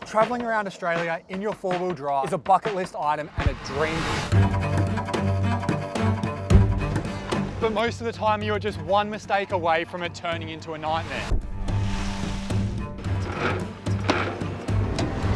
Traveling around Australia in your four-wheel drive is a bucket list item and a dream. But most of the time you're just one mistake away from it turning into a nightmare.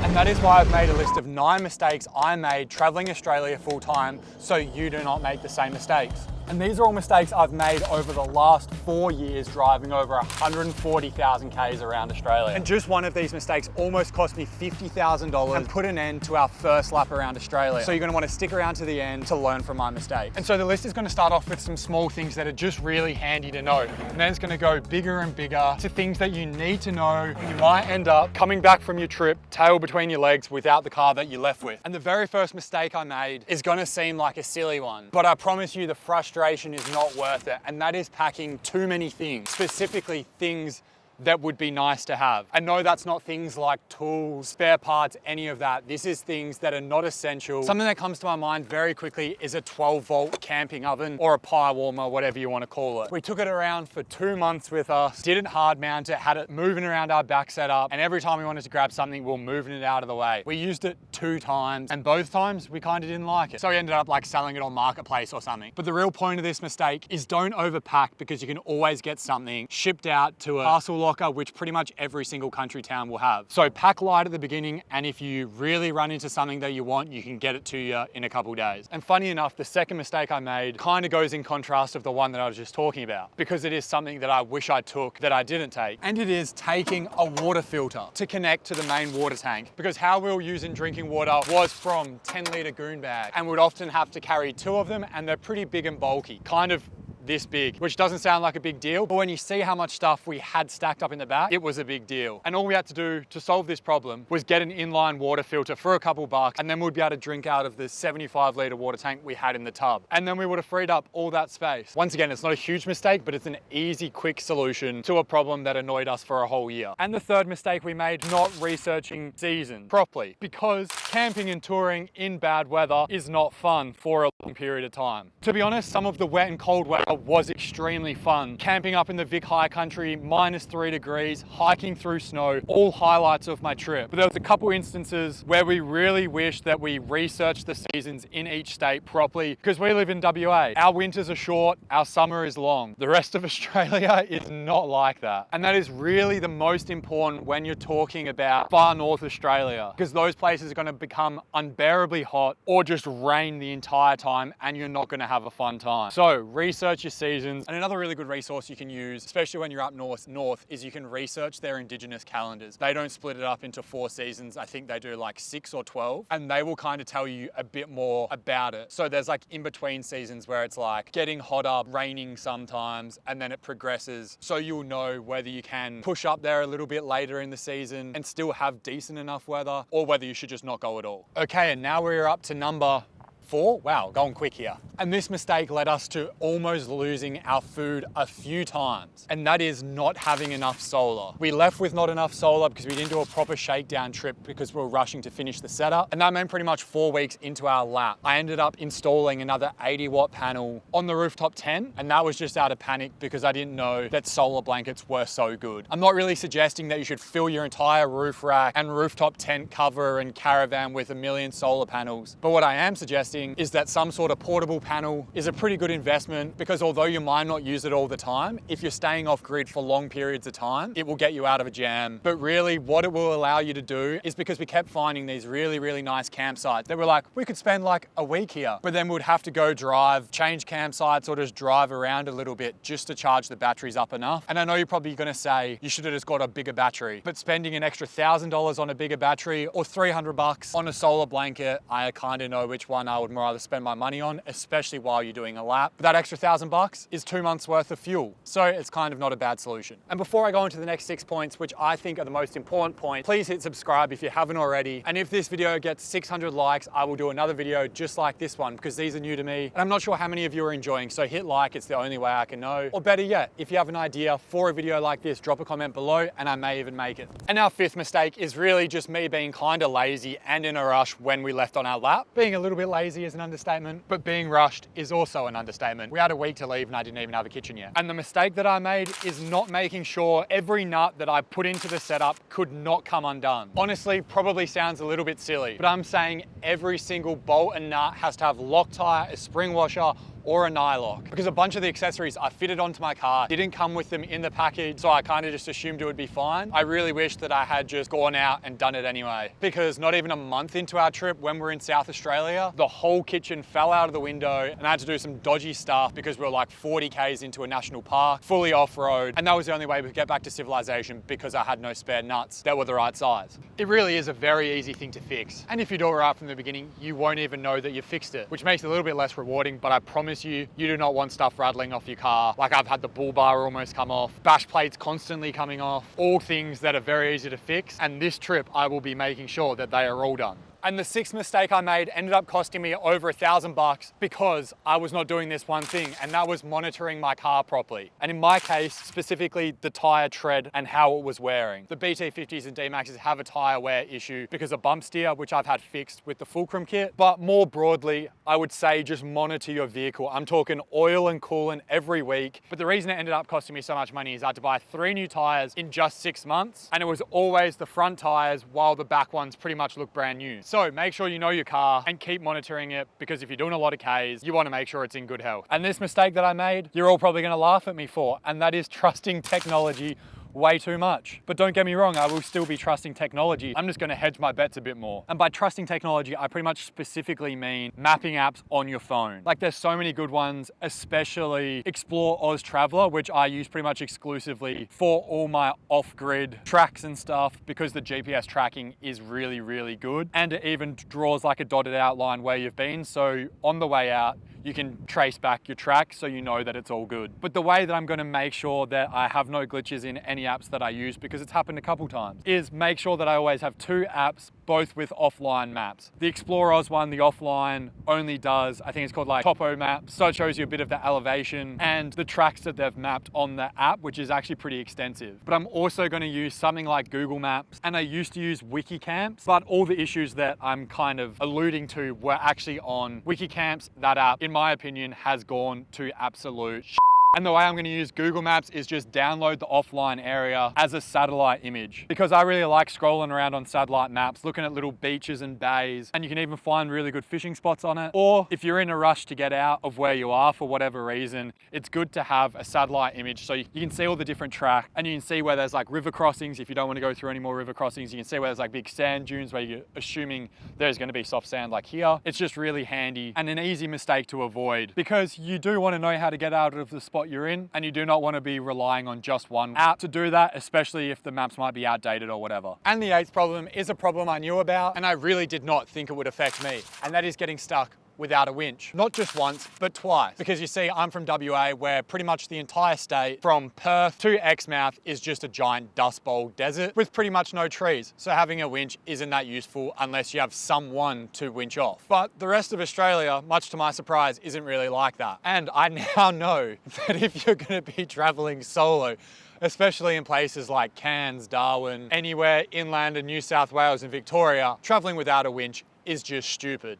And that is why I've made a list of 9 mistakes I made traveling Australia full time so you do not make the same mistakes. And these are all mistakes I've made over the last 4 years driving over 140,000 Ks around Australia. And just one of these mistakes almost cost me $50,000 and put an end to our first lap around Australia. So you're gonna wanna stick around to the end to learn from my mistake. And so the list is gonna start off with some small things that are just really handy to know. And then it's gonna go bigger and bigger to things that you need to know. You might end up coming back from your trip, tail between your legs without the car that you left with. And the very first mistake I made is gonna seem like a silly one, but I promise you the frustration is not worth it, and that is packing too many things, specifically things that would be nice to have. And no, that's not things like tools, spare parts, any of that. This is things that are not essential. Something that comes to my mind very quickly is a 12-volt camping oven or a pie warmer, whatever you want to call it. We took it around for 2 months with us, didn't hard mount it, had it moving around our back setup, and every time we wanted to grab something, we were moving it out of the way. We used it 2 times, and both times we kind of didn't like it. So we ended up like selling it on Marketplace or something. But the real point of this mistake is don't overpack, because you can always get something shipped out to a parcel locker, which pretty much every single country town will have. So pack light at the beginning, and if you really run into something that you want, you can get it to you in a couple days. And funny enough, the second mistake I made kind of goes in contrast of the one that I was just talking about, because it is something that I wish I took that I didn't take. And it is taking a water filter to connect to the main water tank, because how we were using drinking water was from 10-litre goon bag, and we'd often have to carry 2 of them, and they're pretty big and bulky, kind of this big, which doesn't sound like a big deal, but when you see how much stuff we had stacked up in the back, it was a big deal. And all we had to do to solve this problem was get an inline water filter for a couple bucks, and then we'd be able to drink out of the 75-litre water tank we had in the tub. And then we would have freed up all that space. Once again, it's not a huge mistake, but it's an easy, quick solution to a problem that annoyed us for a whole year. And the third mistake we made, not researching seasons properly, because camping and touring in bad weather is not fun for a long period of time. To be honest, some of the wet and cold weather was extremely fun. Camping up in the Vic High Country, -3 degrees, hiking through snow, all highlights of my trip. But there was a couple instances where we really wished that we researched the seasons in each state properly, because we live in WA. Our winters are short, our summer is long. The rest of Australia is not like that. And that is really the most important when you're talking about far north Australia, because those places are going to become unbearably hot or just rain the entire time, and you're not going to have a fun time. So research your seasons. And another really good resource you can use, especially when you're up north, is you can research their indigenous calendars. They don't split it up into 4 seasons. I think they do like 6 or 12, and they will kind of tell you a bit more about it. So there's like in-between seasons where it's like getting hotter, raining sometimes, and then it progresses. So you'll know whether you can push up there a little bit later in the season and still have decent enough weather, or whether you should just not go at all. Okay, and now we're up to number 4. Wow, going quick here. And this mistake led us to almost losing our food a few times, and that is not having enough solar. We left with not enough solar because we didn't do a proper shakedown trip because we were rushing to finish the setup, and that meant pretty much 4 weeks into our lap, I ended up installing another 80-watt panel on the rooftop tent, and that was just out of panic because I didn't know that solar blankets were so good. I'm not really suggesting that you should fill your entire roof rack and rooftop tent cover and caravan with 1 million solar panels, but what I am suggesting is that some sort of portable panel is a pretty good investment, because although you might not use it all the time, if you're staying off grid for long periods of time, it will get you out of a jam. But really what it will allow you to do is, because we kept finding these really, really nice campsites that were like, we could spend like a week here, but then we'd have to go drive, change campsites, or just drive around a little bit just to charge the batteries up enough. And I know you're probably gonna say you should have just got a bigger battery, but spending an extra $1,000 on a bigger battery or 300 bucks on a solar blanket, I kind of know which one I would more rather spend my money on, especially while you're doing a lap. But that extra $1,000 is 2 months worth of fuel. So it's kind of not a bad solution. And before I go into the next 6 points, which I think are the most important point, please hit subscribe if you haven't already. And if this video gets 600 likes, I will do another video just like this one, because these are new to me. And I'm not sure how many of you are enjoying, so hit like, it's the only way I can know. Or better yet, if you have an idea for a video like this, drop a comment below and I may even make it. And our 5th mistake is really just me being kind of lazy and in a rush when we left on our lap. Being a little bit lazy lazy is an understatement, but being rushed is also an understatement. We had a week to leave and I didn't even have a kitchen yet. And the mistake that I made is not making sure every nut that I put into the setup could not come undone. Honestly, probably sounds a little bit silly, but I'm saying every single bolt and nut has to have Loctite, a spring washer, or a nylock, because a bunch of the accessories I fitted onto my car didn't come with them in the package, so I kind of just assumed it would be fine. I really wish that I had just gone out and done it anyway, because not even a month into our trip, when we're in South Australia, the whole kitchen fell out of the window and I had to do some dodgy stuff because we were like 40 Ks into a national park, fully off-road, and that was the only way we could get back to civilization because I had no spare nuts that were the right size. It really is a very easy thing to fix, and if you do it right from the beginning, you won't even know that you fixed it, which makes it a little bit less rewarding, but I promise you do not want stuff rattling off your car. Like I've had the bull bar almost come off, bash plates constantly coming off, all things that are very easy to fix. And this trip, I will be making sure that they are all done. And the sixth mistake I made ended up costing me over $1,000 because I was not doing this one thing, and that was monitoring my car properly. And in my case, specifically the tire tread and how it was wearing. The BT50s and D-Maxes have a tire wear issue because of bump steer, which I've had fixed with the Fulcrum kit. But more broadly, I would say just monitor your vehicle. I'm talking oil and coolant every week. But the reason it ended up costing me so much money is I had to buy 3 new tires in just 6 months. And it was always the front tires while the back ones pretty much look brand new. So make sure you know your car and keep monitoring it, because if you're doing a lot of Ks, you want to make sure it's in good health. And this mistake that I made, you're all probably going to laugh at me for, and that is trusting technology way too much. But don't get me wrong, I will still be trusting technology. I'm just going to hedge my bets a bit more. And by trusting technology, I pretty much specifically mean mapping apps on your phone. Like there's so many good ones, especially Explore Oz Traveler, which I use pretty much exclusively for all my off-grid tracks and stuff, because the GPS tracking is really, really good. And it even draws like a dotted outline where you've been. So on the way out, you can trace back your track so you know that it's all good. But the way that I'm going to make sure that I have no glitches in any apps that I use, because it's happened a couple times, is make sure that I always have 2 apps, both with offline maps. The Explore Oz one, the offline only does, I think it's called like Topo Maps, so it shows you a bit of the elevation and the tracks that they've mapped on the app, which is actually pretty extensive. But I'm also going to use something like Google Maps, and I used to use Wikicamps, but all the issues that I'm kind of alluding to were actually on Wikicamps. That app, in my opinion, has gone to absolute shit. And the way I'm going to use Google Maps is just download the offline area as a satellite image, because I really like scrolling around on satellite maps, looking at little beaches and bays, and you can even find really good fishing spots on it. Or if you're in a rush to get out of where you are for whatever reason, it's good to have a satellite image so you can see all the different tracks, and you can see where there's like river crossings. If you don't want to go through any more river crossings, you can see where there's like big sand dunes where you're assuming there's going to be soft sand like here. It's just really handy and an easy mistake to avoid, because you do want to know how to get out of the spot you're in, and you do not want to be relying on just one app to do that, especially if the maps might be outdated or whatever. And the 8th problem is a problem I knew about, and I really did not think it would affect me, and that is getting stuck without a winch. Not just once, but twice. Because you see, I'm from WA, where pretty much the entire state from Perth to Exmouth is just a giant dust bowl desert with pretty much no trees. So having a winch isn't that useful unless you have someone to winch off. But the rest of Australia, much to my surprise, isn't really like that. And I now know that if you're going to be traveling solo, especially in places like Cairns, Darwin, anywhere inland in New South Wales and Victoria, traveling without a winch is just stupid.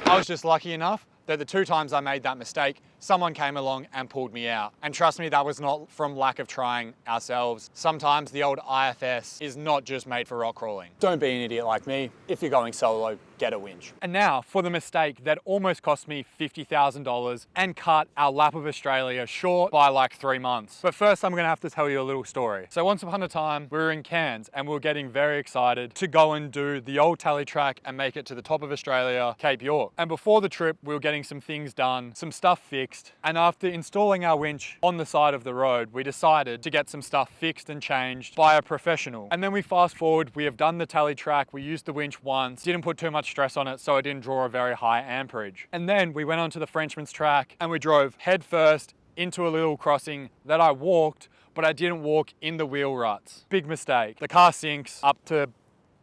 I was just lucky enough that the 2 times I made that mistake, someone came along and pulled me out. And trust me, that was not from lack of trying ourselves. Sometimes the old IFS is not just made for rock crawling. Don't be an idiot like me. If you're going solo, get a winch. And now for the mistake that almost cost me $50,000 and cut our lap of Australia short by like 3 months. But first, I'm gonna have to tell you a little story. So once upon a time, we were in Cairns and we were getting very excited to go and do the old tally track and make it to the top of Australia, Cape York. And before the trip, we were getting some things done, some stuff fixed. And after installing our winch on the side of the road, we decided to get some stuff fixed and changed by a professional. And then we fast forward, we have done the tally track, we used the winch once, didn't put too much stress on it, so it didn't draw a very high amperage. And then we went onto the Frenchman's track and we drove head first into a little crossing that I walked, but I didn't walk in the wheel ruts. Big mistake. The car sinks up to,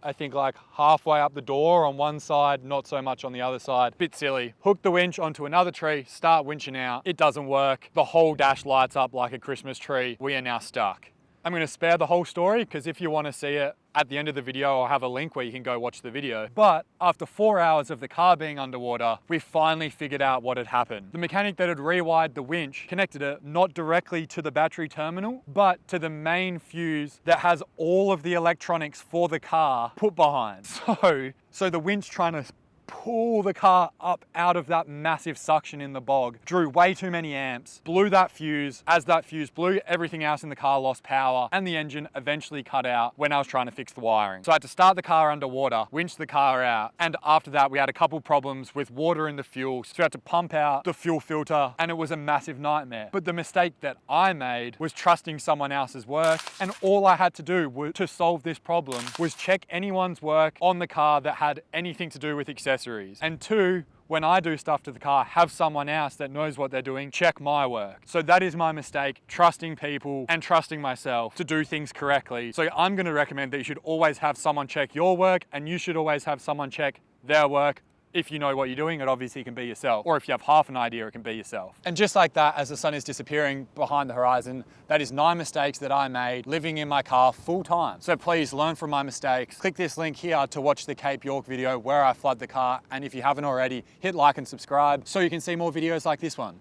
I think, like halfway up the door on one side, not so much on the other side. Bit silly. Hook the winch onto another tree, start winching out. It doesn't work. The whole dash lights up like a Christmas tree. We are now stuck. I'm going to spare the whole story because if you want to see it, At the end of the video, I'll have a link where you can go watch the video. But after 4 hours of the car being underwater, we finally figured out what had happened. The mechanic that had rewired the winch connected it not directly to the battery terminal, but to the main fuse that has all of the electronics for the car put behind. So the winch trying to pull the car up out of that massive suction in the bog drew way too many amps, blew that fuse. As that fuse blew, everything else in the car lost power, and the engine eventually cut out when I was trying to fix the wiring. So I had to start the car underwater, winch the car out, and after that we had a couple problems with water in the fuel, so we had to pump out the fuel filter, and it was a massive nightmare. But the mistake that I made was trusting someone else's work, and all I had to do to solve this problem was check anyone's work on the car that had anything to do with accessories. And two, when I do stuff to the car, have someone else that knows what they're doing check my work. So that is my mistake, trusting people and trusting myself to do things correctly. So I'm gonna recommend that you should always have someone check your work, and you should always have someone check their work. If you know what you're doing, it obviously can be yourself. Or if you have half an idea, it can be yourself. And just like that, as the sun is disappearing behind the horizon, that is 9 mistakes that I made living in my car full time. So please learn from my mistakes. Click this link here to watch the Cape York video where I flood the car. And if you haven't already, hit like and subscribe so you can see more videos like this one.